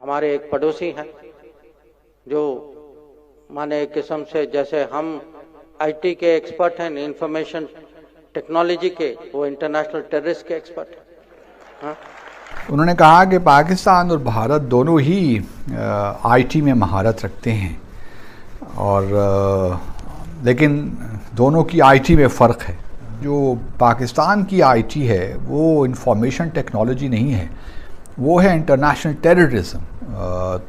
हमारे एक पड़ोसी हैं जो माने एक किस्म से जैसे हम आईटी के एक्सपर्ट हैं, इंफॉर्मेशन टेक्नोलॉजी के, वो इंटरनेशनल टेररिस्ट के एक्सपर्ट हैं। हाँ? उन्होंने कहा कि पाकिस्तान और भारत दोनों ही आईटी में महारत रखते हैं और लेकिन दोनों की आईटी में फ़र्क है। जो पाकिस्तान की आईटी है वो इंफॉर्मेशन टेक्नोलॉजी नहीं है, वो है इंटरनेशनल टेररिज्म।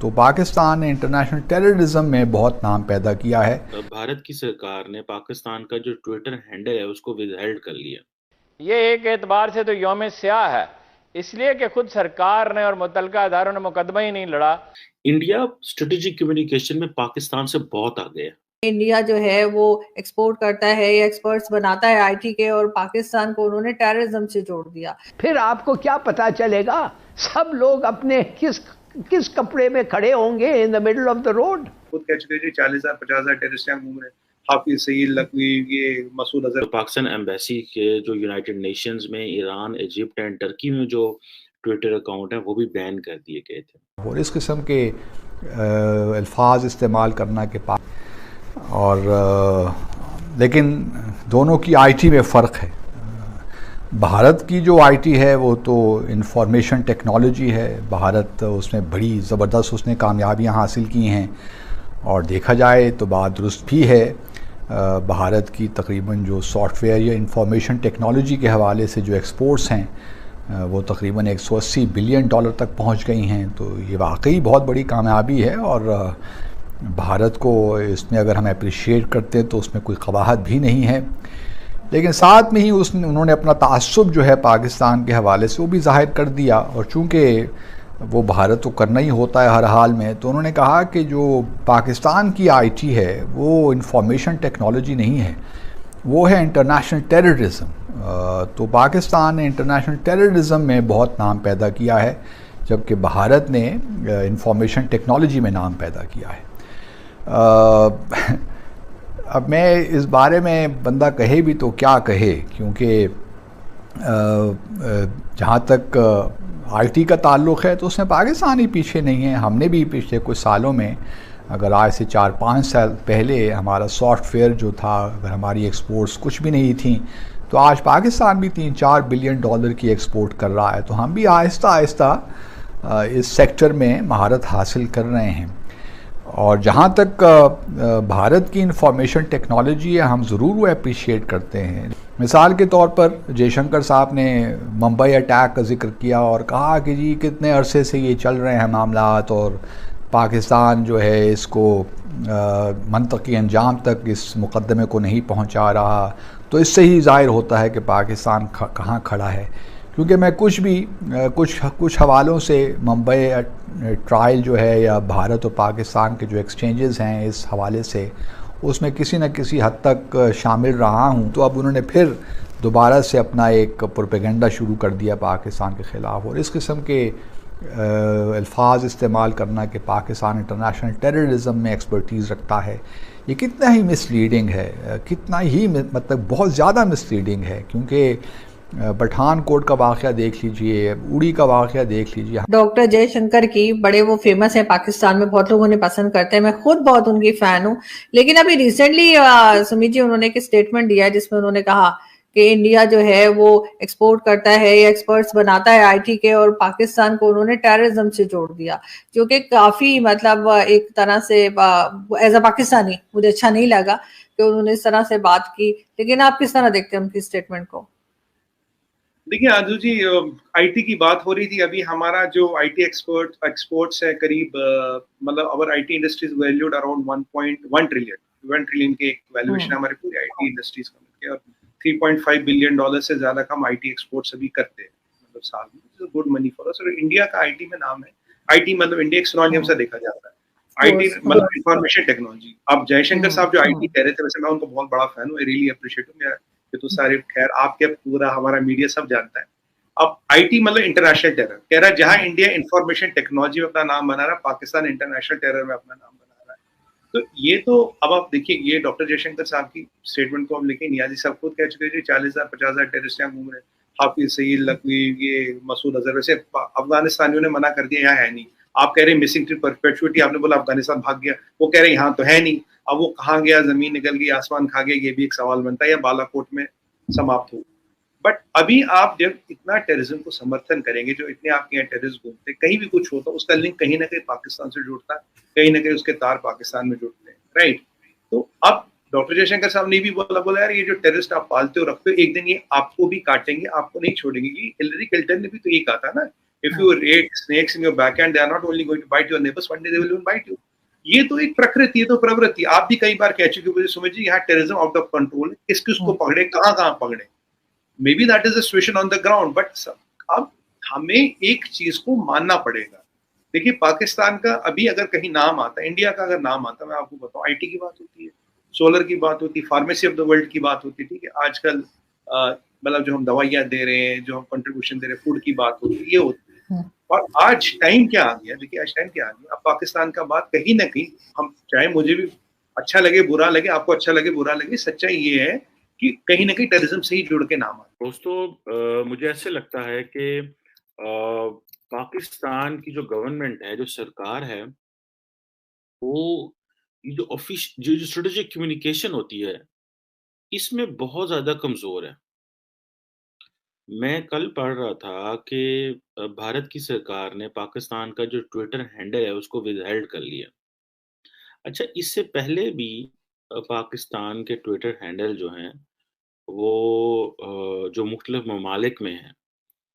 तो पाकिस्तान ने इंटरनेशनल टेररिज्म में बहुत नाम पैदा किया है। भारत की सरकार ने पाकिस्तान का जो ट्विटर हैंडल है उसको विदहेल्ड कर लिया। ये एक एतबार से तो यौम स्याह है, इसलिए कि खुद सरकार ने और मुतलका अदारों ने मुकदमा ही नहीं लड़ा। इंडिया स्ट्रेटेजिक कम्युनिकेशन में पाकिस्तान से बहुत आगे है। इंडिया जो है वो एक्सपोर्ट करता है या एक्सपर्ट्स बनाता है आईटी के, और पाकिस्तान को उन्होंने टेररिज्म से जोड़ दिया। फिर आपको क्या पता चलेगा? सब लोग अपने किस कपड़े में खड़े होंगे in the middle of the road. खुद कह चुके हैं 40,000 50,000 टेररिस्ट यहाँ घूम रहे हैं। हाफिज सईद लकवी, ये मसूद अजहर। तो पाकिस्तान एम्बेसी के जो यूनाइटेड नेशंस में, ईरान, इजिप्ट एंड टर्की में जो ट्विटर अकाउंट है वो भी बैन कर दिए गए थे। और इस किस्म के अल्फाज इस्तेमाल करना के पास और लेकिन दोनों की आईटी में फ़र्क है। भारत की जो आईटी है वो तो इंफॉर्मेशन टेक्नोलॉजी है। भारत उसमें बड़ी ज़बरदस्त उसने कामयाबियां हासिल की हैं और देखा जाए तो बात दुरुस्त भी है। भारत की तकरीबन जो सॉफ्टवेयर या इंफॉर्मेशन टेक्नोलॉजी के हवाले से जो एक्सपोर्ट्स हैं वो तकरीबन 180 बिलियन डॉलर तक पहुंच गई हैं। तो ये वाकई बहुत बड़ी कामयाबी है और भारत को इसमें अगर हम अप्रिशिएट करते हैं तो उसमें कोई कबाहत भी नहीं है। लेकिन साथ में ही उन्होंने अपना तासुब जो है पाकिस्तान के हवाले से वो भी ज़ाहिर कर दिया, और चूँकि वो भारत को करना ही होता है हर हाल में, तो उन्होंने कहा कि जो पाकिस्तान की आईटी है वो इंफॉर्मेशन टेक्नोलॉजी नहीं है, वो है इंटरनेशनल टेररिज्म। तो पाकिस्तान ने इंटरनेशनल टेररिज्म में बहुत नाम पैदा किया है, जबकि भारत ने इंफॉर्मेशन टेक्नोलॉजी में नाम पैदा किया है। अब मैं इस बारे में बंदा कहे भी तो क्या कहे, क्योंकि जहाँ तक आईटी का ताल्लुक़ है तो उसमें पाकिस्तान ही पीछे नहीं है। हमने भी पिछले कुछ सालों में, अगर आज से 4-5 साल पहले हमारा सॉफ्टवेयर जो था, अगर हमारी एक्सपोर्ट्स कुछ भी नहीं थी, तो आज पाकिस्तान भी 3-4 बिलियन डॉलर की एक्सपोर्ट कर रहा है। तो हम भी आहिस्ता आहिस्ता इस सेक्टर में महारत हासिल कर रहे हैं। और जहाँ तक भारत की इंफॉर्मेशन टेक्नोलॉजी है, हम ज़रूर वो अप्रिशिएट करते हैं। मिसाल के तौर पर जयशंकर साहब ने मुंबई अटैक का जिक्र किया और कहा कि जी कितने अरसे से ये चल रहे हैं मामलात और पाकिस्तान जो है इसको मंतकी अंजाम तक इस मुकदमे को नहीं पहुँचा रहा। तो इससे ही ज़ाहिर होता है कि पाकिस्तान कहाँ खड़ा है, क्योंकि मैं कुछ हवालों से मुंबई ट्रायल जो है या भारत और पाकिस्तान के जो एक्सचेंजेस हैं इस हवाले से, उसमें किसी न किसी हद तक शामिल रहा हूं। तो अब उन्होंने फिर दोबारा से अपना एक प्रोपेगेंडा शुरू कर दिया पाकिस्तान के ख़िलाफ़, और इस किस्म के अल्फाज इस्तेमाल करना कि पाकिस्तान इंटरनेशनल टेररिज्म में एक्सपर्टीज़ रखता है, ये कितना ही मिसलीडिंग है, कितना ही मतलब बहुत ज़्यादा मिसलीडिंग है। क्योंकि पठानकोट का वाक़या देख लीजिए, उड़ी का वाक़या देख लीजिए। डॉक्टर जयशंकर की बड़े वो फेमस है पाकिस्तान में, बहुत लोग उन्हें पसंद करते हैं, मैं खुद बहुत उनकी फैन हूँ। लेकिन अभी रिसेंटली सुमित जी उन्होंने एक स्टेटमेंट दिया जिसमें उन्होंने कहा कि इंडिया जो है वो एक्सपोर्ट करता है या एक्सपर्ट्स बनाता है आईटी के, और पाकिस्तान को उन्होंने टेररिज्म से जोड़ दिया, जो कि काफी मतलब एक तरह से एज अ पाकिस्तानी मुझे अच्छा नहीं लगा कि उन्होंने इस तरह से बात की। लेकिन आप किस तरह देखते हैं उनकी स्टेटमेंट को? देखिए आजू जी, आईटी की बात हो रही थी अभी। हमारा जो आईटी एक्सपोर्ट्स है करीब मतलब our IT industries valued around 1 trillion के एक वैल्यूएशन हमारे पूरी आईटी इंडस्ट्रीज का मिलकर, और 3.5 बिलियन डॉलर से ज्यादा का हम आईटी एक्सपोर्ट्स अभी करते हैं मतलब साल में। Good money for us. और इंडिया का आईटी में नाम है, आईटी मतलब इंडिया एक सिनोनिम से देखा जाता है। आईटी मतलब इंफॉर्मेशन टेक्नोलॉजी। अब जयशंकर साहब जो आईटी कह रहे थे, वैसे मैं उनको बहुत बड़ा फैन हूँ, आई रियली अप्रिशिएट हूँ। ये तो सारे खैर आपके पूरा हमारा मीडिया सब जानता है। अब आईटी मतलब इंटरनेशनल टेरर कह रहा है। जहां इंडिया इंफॉर्मेशन टेक्नोलॉजी में अपना नाम बना रहा है, पाकिस्तान इंटरनेशनल टेरर में अपना नाम बना रहा है। तो ये तो अब आप देखिए, ये डॉक्टर जयशंकर साहब की स्टेटमेंट को हम लेके नियाजी साहब खुद कह चुके थे 40,000 50,000 टेररिस्ट यहाँ घूम रहे हैं। हाफिज सईद लकवी, ये मसूद अजहर, वैसे अफगानिस्तानियों ने मना कर दिया यहाँ है नहीं। आप कह रहे हैं मिसिंग टू परपेचुइटी, आपने बोला अफगानिस्तान भाग गया, वो कह रहे हैं यहाँ तो है नहीं, अब वो कहाँ गया, जमीन निकल गई, आसमान खा गया, ये भी एक सवाल बनता है, या बालाकोट में समाप्त हो। बट अभी आप जब इतना टेररिज्म को समर्थन करेंगे, जो इतने आपके यहाँ टेररिस्ट घूमते, कहीं भी कुछ होता, उसका लिंक कहीं ना कहीं पाकिस्तान से जुड़ता है, कहीं ना कहीं उसके तार पाकिस्तान में जुड़ते हैं, राइट। तो अब डॉक्टर जयशंकर साहब ने भी बोला यार ये जो टेररिस्ट आप पालते हो रखते हो, एक दिन ये आपको भी काटेंगे, आपको नहीं छोड़ेंगे। ये हिलरी क्लिंटन ने भी तो यही कहा था ना, if you rate snakes in your backhand, they are not only going to bite your neighbours, one day they will even bite you. ये तो एक प्रकृति है, तो प्रवृत्ति। आप भी कई बार कह चुके हो सुमित जी, यहाँ टेररिज्म आउट ऑफ कंट्रोल है, किस किस को पकड़े, कहाँ पकड़े, may be that is the situation on the ground. But अब हमें एक चीज को मानना पड़ेगा। देखिए पाकिस्तान का अभी अगर कहीं नाम आता, इंडिया का अगर नाम आता, मैं आपको बताऊं, आईटी की बात होती है, सोलर की बात होती है, फार्मेसी ऑफ द वर्ल्ड की बात होती है, ठीक है, आजकल मतलब जो हम दवाइयाँ दे रहे हैं, जो हम कंट्रीब्यूशन दे रहे हैं, फूड की बात होती है, ये होती है। और आज टाइम क्या आ गया, देखिए आज टाइम क्या आ गया, अब पाकिस्तान का बात कहीं ना कहीं, हम चाहे मुझे भी अच्छा लगे बुरा लगे, आपको अच्छा लगे बुरा लगे, सच्चाई ये है कि कहीं ना कहीं टेररिज्म से ही जुड़ के नाम आता है। दोस्तों मुझे ऐसे लगता है कि पाकिस्तान की जो गवर्नमेंट है, जो सरकार है, वो ये जो स्ट्रेटेजिक कम्युनिकेशन होती है, इसमें बहुत ज्यादा कमजोर है। मैं कल पढ़ रहा था कि भारत की सरकार ने पाकिस्तान का जो ट्विटर हैंडल है उसको विदहेल्ड कर लिया। अच्छा, इससे पहले भी पाकिस्तान के ट्विटर हैंडल जो हैं वो जो मुख्तलिफ ममालिक में हैं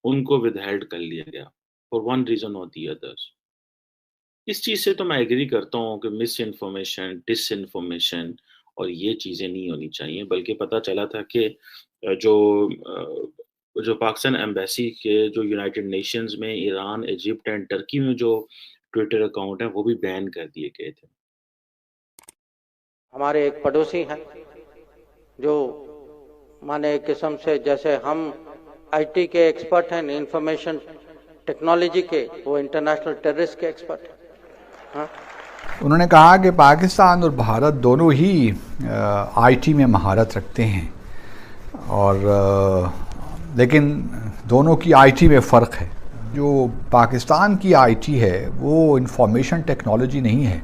उनको विदहेल्ड कर लिया गया फॉर वन रीजन और दी अदर्स। इस चीज़ से तो मैं एग्री करता हूँ कि मिस इन्फॉर्मेशन, डिस इन्फॉर्मेशन और ये चीज़ें नहीं होनी चाहिए, बल्कि पता चला था कि जो पाकिस्तान एम्बेसी के जो यूनाइटेड नेशंस में ईरान, इजिप्ट एंड टर्की में जो ट्विटर अकाउंट है वो भी बैन कर दिए गए थे। हमारे एक पड़ोसी हैं जो माने एक किस्म से जैसे हम आईटी के एक्सपर्ट हैं, इंफॉर्मेशन टेक्नोलॉजी के, वो इंटरनेशनल टेररिस्ट के एक्सपर्ट हैं। हाँ? उन्होंने कहा कि पाकिस्तान और भारत दोनों ही आईटी में महारत रखते हैं, और लेकिन दोनों की आईटी में फ़र्क है। जो पाकिस्तान की आईटी है वो इंफॉर्मेशन टेक्नोलॉजी नहीं है,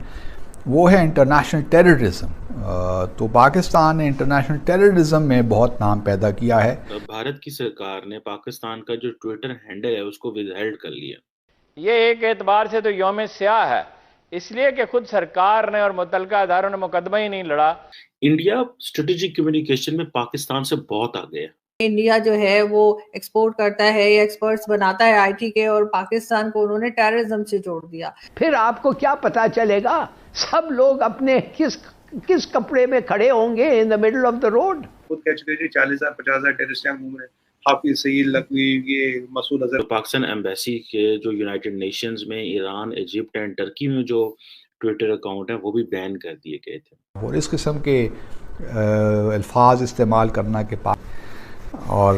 वो है इंटरनेशनल टेररिज्म। तो पाकिस्तान ने इंटरनेशनल टेररिज्म में बहुत नाम पैदा किया है। भारत की सरकार ने पाकिस्तान का जो ट्विटर हैंडल है उसको विदहेल्ड कर लिया। ये एक एतबार से तो यौम स्याह है, इसलिए कि खुद सरकार ने और मुतल्लिका अदारों ने मुकदमा ही नहीं लड़ा। इंडिया स्ट्रेटेजिक कम्युनिकेशन में पाकिस्तान से बहुत आगे है। इंडिया जो है वो एक्सपोर्ट करता है या एक्सपर्ट्स बनाता है आईटी के, और पाकिस्तान को उन्होंने टेररिज्म से जोड़ दिया। फिर आपको क्या पता चलेगा, सब लोग अपने किस कपड़े में खड़े होंगे in the middle of the road. खुद कह चुके जी 40,000 50,000 टेररिस्ट घूम रहे हैं, हाफिज सईद लखवी, ये मसूद अजहर। तो पाकिस्तान एम्बेसी के जो यूनाइटेड नेशंस में ईरान, इजिप्ट एंड टर्की में जो ट्विटर अकाउंट है वो भी बैन कर दिए गए थे। और इस किस्म के अल्फाज इस्तेमाल करना के पास, और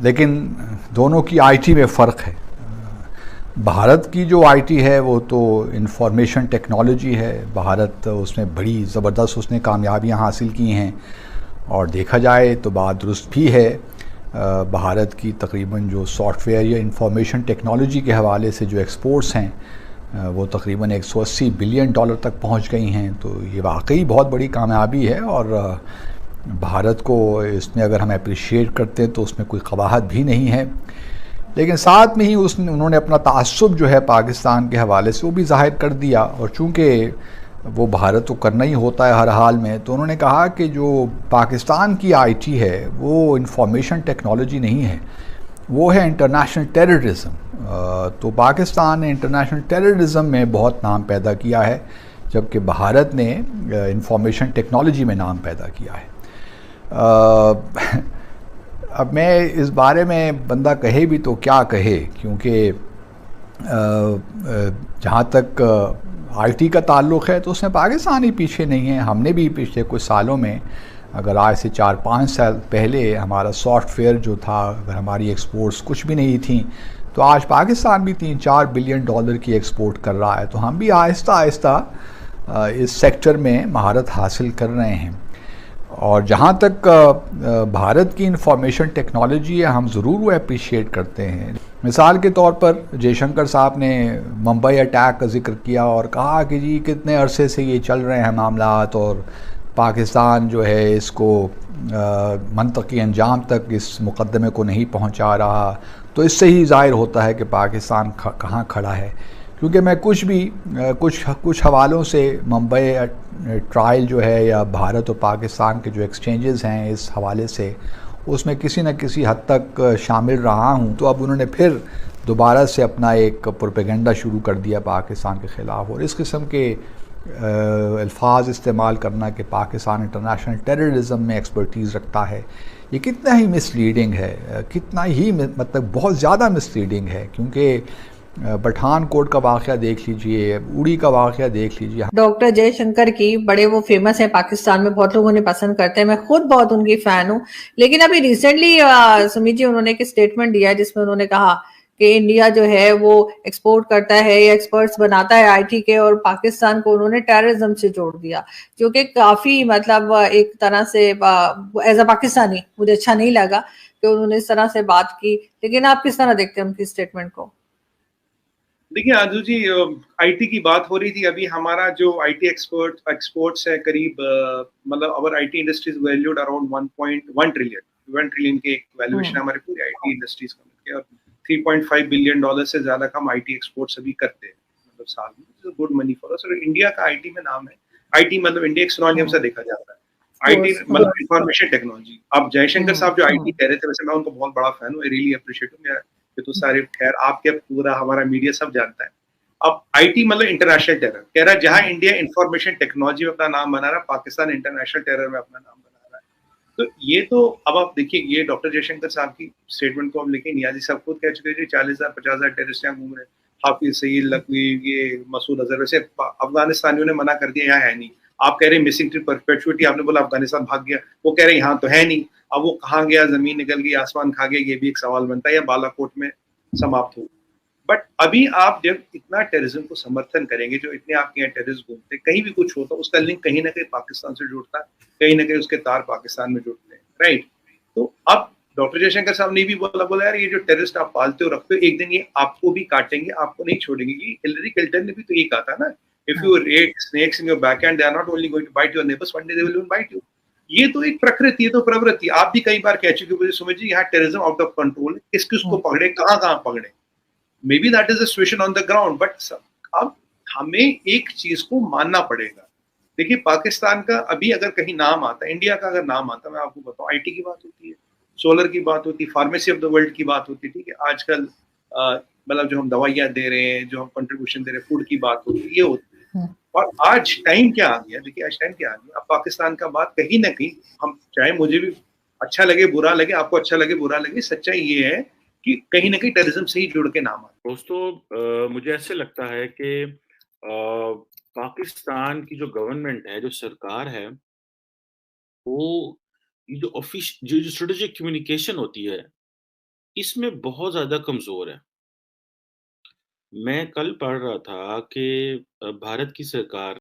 लेकिन दोनों की आईटी में फ़र्क है। भारत की जो आईटी है वो तो इंफॉर्मेशन टेक्नोलॉजी है, भारत उसमें बड़ी ज़बरदस्त उसने कामयाबियां हासिल की हैं, और देखा जाए तो बात दुरुस्त भी है। भारत की तकरीबन जो सॉफ्टवेयर या इंफॉर्मेशन टेक्नोलॉजी के हवाले से जो एक्सपोर्ट्स हैं वो तकरीबन 180 बिलियन डॉलर तक पहुंच गई हैं। तो ये वाकई बहुत बड़ी कामयाबी है, और भारत को इसमें अगर हम अप्रिशिएट करते हैं तो उसमें कोई कबाहत भी नहीं है। लेकिन साथ में ही उन्होंने अपना तासुब जो है पाकिस्तान के हवाले से वो भी ज़ाहिर कर दिया, और चूँकि वो भारत को करना ही होता है हर हाल में, तो उन्होंने कहा कि जो पाकिस्तान की आईटी है वो इंफॉर्मेशन टेक्नोलॉजी नहीं है, वो है इंटरनेशनल टेररिज्म। तो पाकिस्तान ने इंटरनेशनल टेररिज्म में बहुत नाम पैदा किया है, जबकि भारत ने इंफॉर्मेशन टेक्नोलॉजी में नाम पैदा किया है। अब मैं इस बारे में बंदा कहे भी तो क्या कहे, क्योंकि जहाँ तक आईटी का ताल्लुक़ है तो उसमें पाकिस्तान ही पीछे नहीं है। हमने भी पिछले कुछ सालों में, अगर आज से 4-5 साल पहले हमारा सॉफ्टवेयर जो था, अगर हमारी एक्सपोर्ट्स कुछ भी नहीं थी, तो आज पाकिस्तान भी 3-4 बिलियन डॉलर की एक्सपोर्ट कर रहा है। तो हम भी आहिस्ता आहिस्ता इस सेक्टर में महारत हासिल कर रहे हैं। और जहाँ तक भारत की इंफॉर्मेशन टेक्नोलॉजी है, हम ज़रूर वो अप्रिशिएट करते हैं, मिसाल के तौर पर जयशंकर साहब ने मुंबई अटैक का जिक्र किया और कहा कि जी कितने अरसे से ये चल रहे हैं मामलात और पाकिस्तान जो है इसको मंतकी अंजाम तक इस मुकदमे को नहीं पहुंचा रहा। तो इससे ही ज़ाहिर होता है कि पाकिस्तान कहाँ खड़ा है, क्योंकि मैं कुछ हवालों से मुंबई ट्रायल जो है या भारत और पाकिस्तान के जो एक्सचेंजेस हैं इस हवाले से उसमें किसी न किसी हद तक शामिल रहा हूँ। तो अब उन्होंने फिर दोबारा से अपना एक प्रोपेगेंडा शुरू कर दिया पाकिस्तान के ख़िलाफ़ और इस किस्म के अल्फाज इस्तेमाल करना कि पाकिस्तान इंटरनेशनल टेररिज्म में एक्सपर्टीज़ रखता है, ये कितना ही मिसलीडिंग है, कितना ही मतलब बहुत ज़्यादा मिसलीडिंग है। क्योंकि पठानकोट का वाक़या देख लीजिए, उड़ी का वाक़या देख लीजिए। डॉक्टर जयशंकर की बड़े वो फेमस है पाकिस्तान में, बहुत लोग उन्हें पसंद करते हैं, मैं खुद बहुत उनकी फैन हूँ। लेकिन अभी रिसेंटली सुमित जी उन्होंने एक स्टेटमेंट दिया है जिसमें उन्होंने कहा कि इंडिया जो है वो एक्सपोर्ट करता है या एक्सपर्ट्स बनाता है आईटी के, और पाकिस्तान को उन्होंने टेररिज्म से जोड़ दिया, जो कि काफी मतलब एक तरह से एज अ पाकिस्तानी मुझे अच्छा नहीं लगा कि उन्होंने इस तरह से बात की। लेकिन आप किस तरह देखते हैं उनकी स्टेटमेंट को? देखिए आजू जी, आईटी की बात हो रही थी अभी। हमारा जो आईटी एक्सपोर्ट्स है करीब मतलब our IT industries valued around 1 trillion के एक वैल्यूएशन हमारे पूरी आईटी इंडस्ट्रीज का मिलकर, और 3.5 बिलियन डॉलर से ज्यादा का हम आईटी एक्सपोर्ट्स अभी करते हैं मतलब साल में। Good money for us. और इंडिया का आईटी में नाम है, आईटी मतलब इंडिया एक्सोनियम से देखा जाता है, आईटी मतलब इंफॉर्मेशन टेक्नोलॉजी। अब जयशंकर साहब जो आईटी कह रहे थे, वैसे मैं उनको बहुत बड़ा फैन हूँ, आई रियली अप्रिशिएट हूँ। ये तो सारे खैर आपके पूरा हमारा मीडिया सब जानता है। अब आईटी मतलब इंटरनेशनल टेरर कह रहा है, जहां इंडिया इंफॉर्मेशन टेक्नोलॉजी में अपना नाम बना रहा है, पाकिस्तान इंटरनेशनल टेरर में अपना नाम बना रहा है। तो ये तो अब आप देखिए, ये डॉक्टर जयशंकर साहब की स्टेटमेंट को हम लेके नियाजी साहब खुद कह चुके थे 40,000 50,000 टेररिस्ट यहाँ घूम रहे हैं, हाफिज सईद लखवी, ये मसूद अजहर। वैसे अफगानिस्तानियों ने मना कर दिया यहाँ है नहीं। आप कह रहे हैं मिसिंग टू परपेचुइटी, आपने बोला अफगानिस्तान भाग गया, वो कह रहे हैं यहाँ तो है नहीं। अब वो कहाँ गया, जमीन निकल गई, आसमान खा गया, ये भी एक सवाल बनता है, या बालाकोट में समाप्त हो। बट अभी आप जब इतना टेररिज्म को समर्थन करेंगे, जो इतने आपके यहाँ टेररिस्ट घूमते, कहीं भी कुछ होता उसका लिंक कहीं ना कहीं पाकिस्तान से जुड़ता है, कहीं ना कहीं उसके तार पाकिस्तान में जुड़ते हैं, राइट। तो अब डॉक्टर जयशंकर साहब ने भी बोला यार ये जो टेररिस्ट आप पालते हो रखते हो, एक दिन ये आपको भी काटेंगे, आपको नहीं छोड़ेंगे। ये हिलरी क्लिंटन ने भी तो ये कहा था ना, if you rate snakes in your backhand they are not only going to bite your neighbours, one day they will bite you. ये तो एक प्रकृति है, तो प्रवृत्ति। आप भी कई बार कह चुके हो सुमित जी, यहाँ टेररिज्म आउट ऑफ कंट्रोल है, किस किस को पकड़े, कहाँ पकड़े। May be that is the situation on the ground, but अब हमें एक चीज को मानना पड़ेगा। देखिए पाकिस्तान का अभी अगर कहीं नाम आता, इंडिया का अगर नाम आता, मैं आपको बताऊं, आईटी की बात होती है, सोलर की बात होती है, फार्मेसी ऑफ द वर्ल्ड की बात होती है, ठीक है। आजकल मतलब जो हम दवाइयां दे रहे हैं, जो हम कंट्रीब्यूशन दे रहे हैं, फूड की बात होती है, ये होती है। और आज टाइम क्या आ गया, देखिए आज टाइम क्या आ गया, अब पाकिस्तान का बात कहीं ना कहीं, हम चाहे मुझे भी अच्छा लगे बुरा लगे, आपको अच्छा लगे बुरा लगे, सच्चाई ये है कि कहीं ना कहीं टेररिज्म से ही जुड़ के नाम आता है। दोस्तों, मुझे ऐसे लगता है कि पाकिस्तान की जो गवर्नमेंट है, जो सरकार है, वो ये जो स्ट्रेटेजिक कम्युनिकेशन होती है, इसमें बहुत ज़्यादा कमज़ोर है। मैं कल पढ़ रहा था कि भारत की सरकार